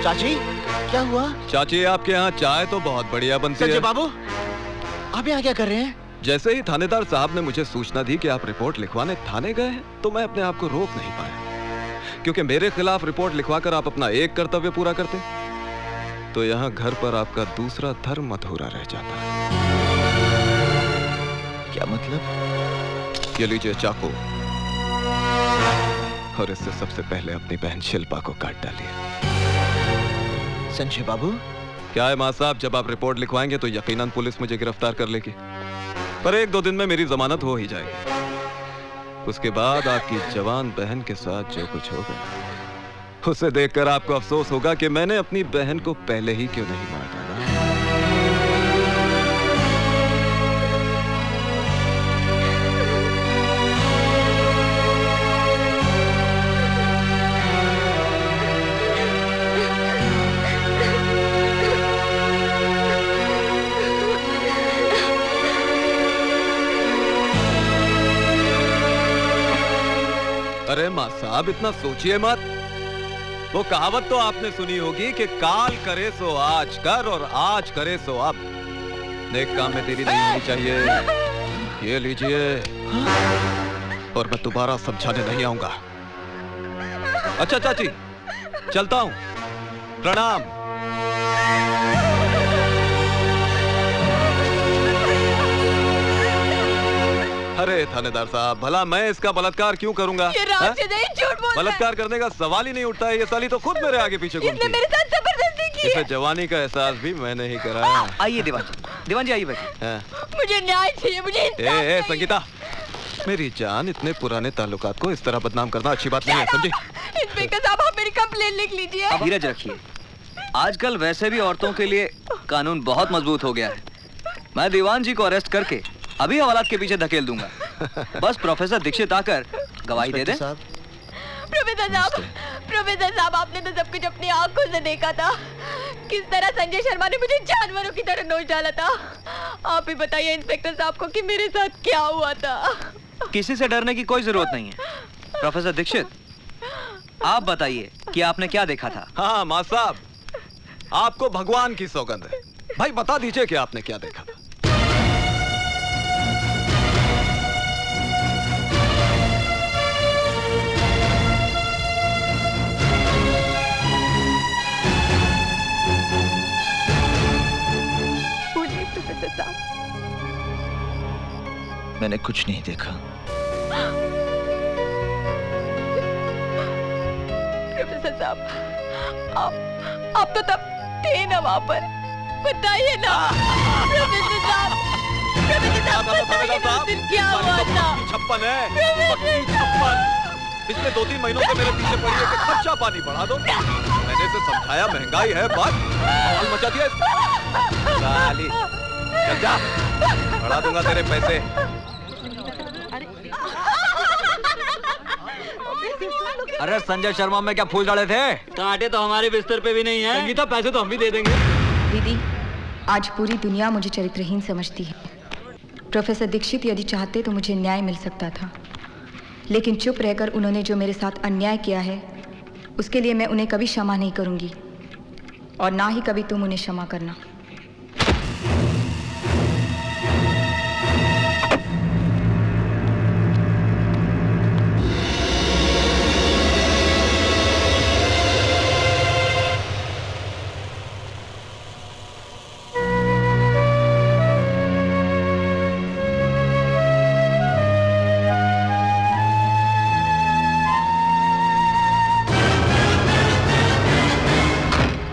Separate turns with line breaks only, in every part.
चाची, क्या हुआ?
चाची, आपके यहाँ चाय तो बहुत बढ़िया बनती है।
संजय बाबू, आप यहाँ क्या कर रहे हैं?
जैसे ही थानेदार साहब ने मुझे सूचना दी कि आप रिपोर्ट लिखवाने थाने गए हैं, तो मैं अपने आप को रोक नहीं पाया, क्योंकि मेरे खिलाफ रिपोर्ट लिखवाकर आप अपना एक कर्तव्य पूरा करते तो यहाँ घर पर आपका दूसरा धर्म अधूरा रह जाता।
क्या मतलब?
ये लीजिए चाकू, और इससे सबसे पहले अपनी बहन शिल्पा को काट डालिए।
संजय बाबू,
क्या है मां साहब, जब आप रिपोर्ट लिखवाएंगे तो यकीनन पुलिस मुझे गिरफ्तार कर लेगी, पर 1-2 दिन में मेरी जमानत हो ही जाएगी। उसके बाद आपकी जवान बहन के साथ जो कुछ होगा, उसे देखकर आपको अफसोस होगा कि मैंने अपनी बहन को पहले ही क्यों नहीं मार डाला। अरे मां साहब, इतना सोचिए मत। वो कहावत तो आपने सुनी होगी कि काल करे सो आज कर और आज करे सो अब। नेक काम में देरी नहीं होनी चाहिए। ये लीजिए, और मैं दोबारा समझाने नहीं आऊंगा। अच्छा चाची, चलता हूं। प्रणाम। अरे थानेदार साहब, भला मैं इसका बलात्कार क्यों करूंगा?
ये राशिद है, झूठ बोल रहा है।
बलात्कार करने का सवाल ही नहीं उठता है। ये साली तो खुद मेरे आगे पीछे घूमती है।
इसने मेरे साथ जबरदस्ती की है।
इसे जवानी का एहसास भी मैंने ही कराया।
आइए दीवान जी आइए बैठिए।
मुझे न्याय चाहिए, मुझे इंसाफ चाहिए।
ए संगीता, मेरी जान, इतने पुराने ताल्लुकात को इस तरह बदनाम करना अच्छी बात नहीं है, समझी?
इंस्पेक्टर साहब, आप मेरी कंप्लेन लिख लीजिए।
अब धीरज रखिए। आजकल वैसे भी औरतों के लिए कानून बहुत मजबूत हो गया है। मैं दीवान जी को अरेस्ट करके अभी हवालात के पीछे धकेल दूंगा। बस प्रोफेसर दीक्षित आकर गवाही दे दे।
प्रोफेसर साहब, आपने तो सब कुछ अपनी आंखों से देखा था। किस तरह संजय शर्मा ने मुझे जानवरों की तरह नोच डाला था। आप ही बताइए इंस्पेक्टर साहब को कि मेरे साथ क्या हुआ था।
किसी से डरने की कोई जरूरत नहीं है। प्रोफेसर दीक्षित, आप बताइए कि आपने क्या देखा था?
हाँ मां साहब, आपको भगवान की सौगंध है। भाई बता दीजिए कि आपने क्या देखा था।
मैंने कुछ नहीं देखा।
प्रोफेसर साहब, आप तो तब थे ना वहां पर, बताइए ना। प्रोफेसर साहब, बताइए ना उस दिन क्या हुआ था।
56 है, 56। पिछले 2-3 महीनों से मेरे पीछे पड़ी है कि खर्चा पानी बढ़ा दो। मैंने इसे समझाया महंगाई है, बस माहौल मचा दिया साली। चल जा, बढ़ा दूंगा तेरे पैसे।
अरे संजय शर्मा में क्या फूल डाले थे?
कांटे तो हमारे बिस्तर पे भी नहीं है।
संगीता, पैसे तो हम भी दे देंगे।
दीदी, आज पूरी दुनिया मुझे चरित्रहीन समझती है। प्रोफेसर दीक्षित यदि चाहते तो मुझे न्याय मिल सकता था, लेकिन चुप रहकर उन्होंने जो मेरे साथ अन्याय किया है उसके लिए मैं उन्हें कभी क्षमा नहीं करूंगी, और ना ही कभी तुम उन्हें क्षमा करना।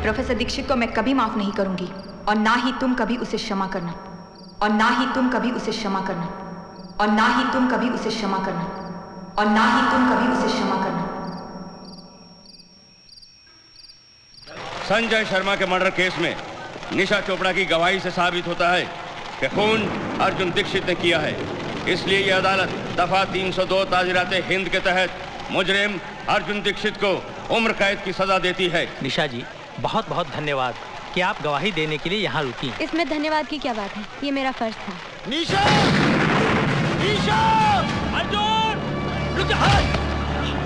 प्रोफेसर दीक्षित को मैं कभी माफ नहीं करूंगी, और ना ही तुम कभी उसे क्षमा करना, और ना ही तुम कभी उसे क्षमा करना, और ना ही तुम कभी उसे क्षमा करना, और ना ही तुम कभी उसे क्षमा करना।
संजय शर्मा के मर्डर केस में निशा चोपड़ा की गवाही से साबित होता है कि खून अर्जुन दीक्षित ने किया है। इसलिए यह अदालत दफा 302 ताज़ीराते हिंद के तहत मुजरिम अर्जुन दीक्षित को उम्र कैद की सजा देती है।
निशा जी, बहुत बहुत धन्यवाद कि आप गवाही देने के लिए यहाँ रुकी।
इसमें धन्यवाद की क्या बात है, ये मेरा फर्ज था।
निशा! निशा! अर्जुन! रुक जा!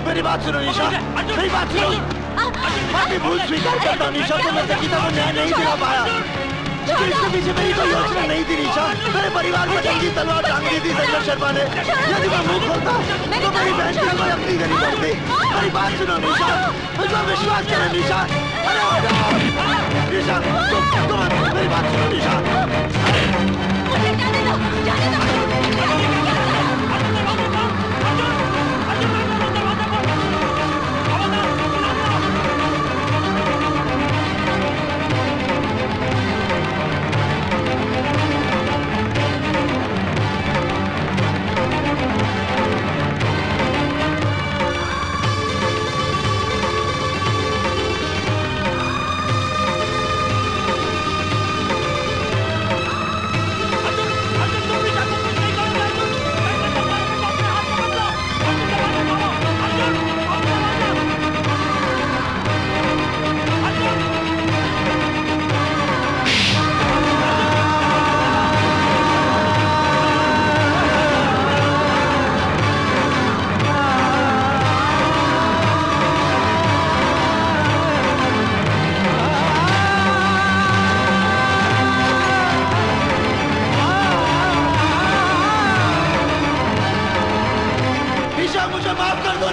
मेरी बात सुनो निशा, मेरी बात सुनो। माफी भूल स्वीकार करता हूँ निशा, तो मैं संगीता को न्याय नहीं दिला पाया, लेकिन इसके पीछे मेरी कोई योजना नहीं थी निशा। मेरे परिवार पर जंगी तलवार टांग दी थी संजय शर्मा ने। यदि मैं मुंह खोलता तो मेरी बहन की कोई अपनी गरीब पड़ती। मेरी बात सुनो निशा, मुझे विश्वास करो निशा। अरे निशा, तुम मेरी बात सुनो निशा।
मुझे जाने दो, जाने दो।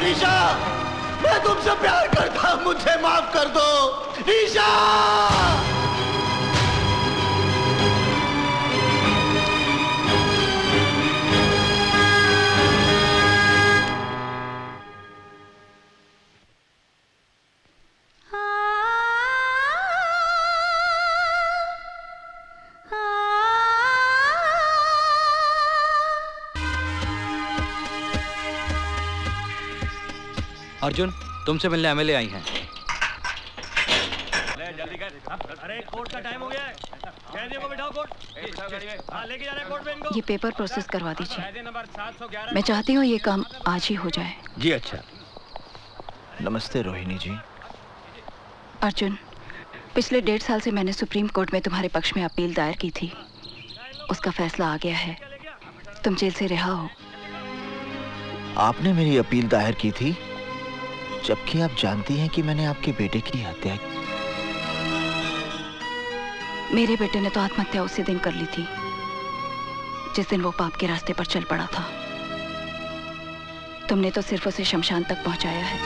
निशा, मैं तुमसे प्यार करता हूं, मुझे माफ कर दो निशा।
अर्जुन, तुमसे मिलने एमएलए आई हैं।
जल्दी कर। अरे कोर्ट का टाइम हो गया है। कैदियों को बिठाओ कोर्ट। हाँ, लेके जा रहे हैं कोर्ट में इनको।
ये पेपर प्रोसेस करवा दीजिए।
कैदी नंबर 711।
मैं चाहती हूँ ये काम आज ही हो जाए।
जी अच्छा।
नमस्ते रोहिणी जी।
अर्जुन, पिछले 1.5 साल से मैंने सुप्रीम कोर्ट में तुम्हारे पक्ष में अपील दायर की थी। उसका फैसला आ गया है, तुम जेल से रिहा हो।
आपने मेरी अपील दायर की थी, जबकि आप जानती हैं कि मैंने आपके बेटे की हत्या की।
मेरे बेटे ने तो आत्महत्या उसी दिन कर ली थी जिस दिन वो पाप के रास्ते पर चल पड़ा था। तुमने तो सिर्फ उसे शमशान तक पहुंचाया है।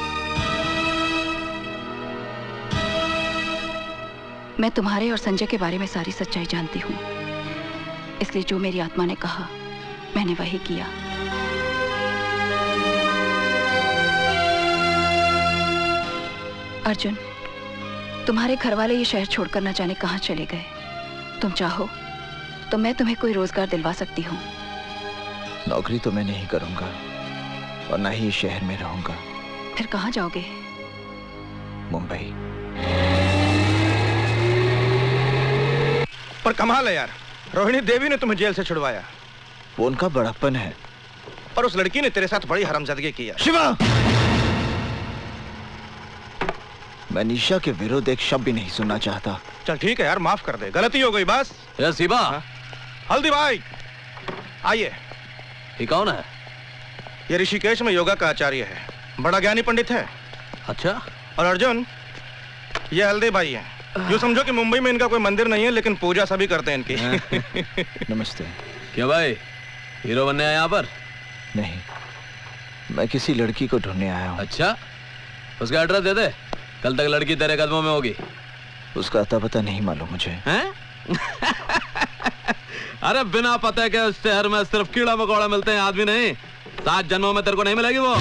मैं तुम्हारे और संजय के बारे में सारी सच्चाई जानती हूँ, इसलिए जो मेरी आत्मा ने कहा मैंने वही किया। अर्जुन, तुम्हारे घर वाले ये शहर छोड़कर न जाने कहां चले गए। तुम चाहो तो मैं तुम्हें कोई रोजगार दिलवा सकती हूँ।
नौकरी तो मैं नहीं करूंगा और ना ही इस शहर में रहूंगा।
फिर कहां जाओगे?
मुंबई।
पर कमाल है यार, रोहिणी देवी ने तुम्हें जेल से छुड़वाया।
वो उनका बड़प्पन है।
पर उस लड़की ने तेरे साथ बड़ी हरामजादगी की यार।
शिवा, मैं निशा के विरुद्ध एक शब्द भी नहीं सुनना चाहता।
चल ठीक है यार, माफ कर दे, गलती हो गई बस।
शिवा,
हल्दी भाई आइए।
ये कौन है?
ये ऋषिकेश में योगा का आचार्य है, बड़ा ज्ञानी पंडित है।
अच्छा।
और अर्जुन, ये हल्दी भाई है। यूँ समझो कि मुंबई में इनका कोई मंदिर नहीं है, लेकिन पूजा सभी करते हैं इनकी।
नमस्ते।
क्या भाई, हीरो बनने आया यहाँ पर?
नहीं, मैं किसी लड़की को ढूंढने आया हूँ।
अच्छा, उसका एड्रेस दे दे, कल तक लड़की तेरे कदमों में होगी।
उसका अता पता नहीं मालूम मुझे।
हैं? अरे बिना पते के इस शहर में सिर्फ कीड़ा मकोड़ा मिलते हैं, आदमी नहीं। 7 जन्मों में तेरे को नहीं मिलेगी वो।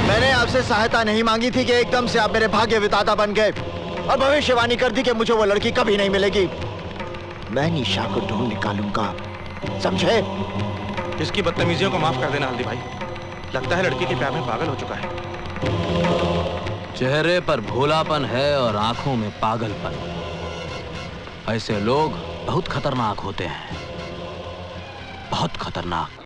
मैंने आपसे सहायता नहीं मांगी थी कि एकदम से आप मेरे भाग्य विधाता बन गए और भविष्यवाणी कर दी कि मुझे वो लड़की कभी नहीं मिलेगी। मैं निशा को ढूंढ निकालूंगा, समझे?
इसकी बदतमीजियों को माफ कर देना हल्दी भाई। लगता है लड़की के प्यार में पागल हो चुका है।
चेहरे पर भोलापन है और आंखों में पागलपन। ऐसे लोग बहुत खतरनाक होते हैं, बहुत खतरनाक।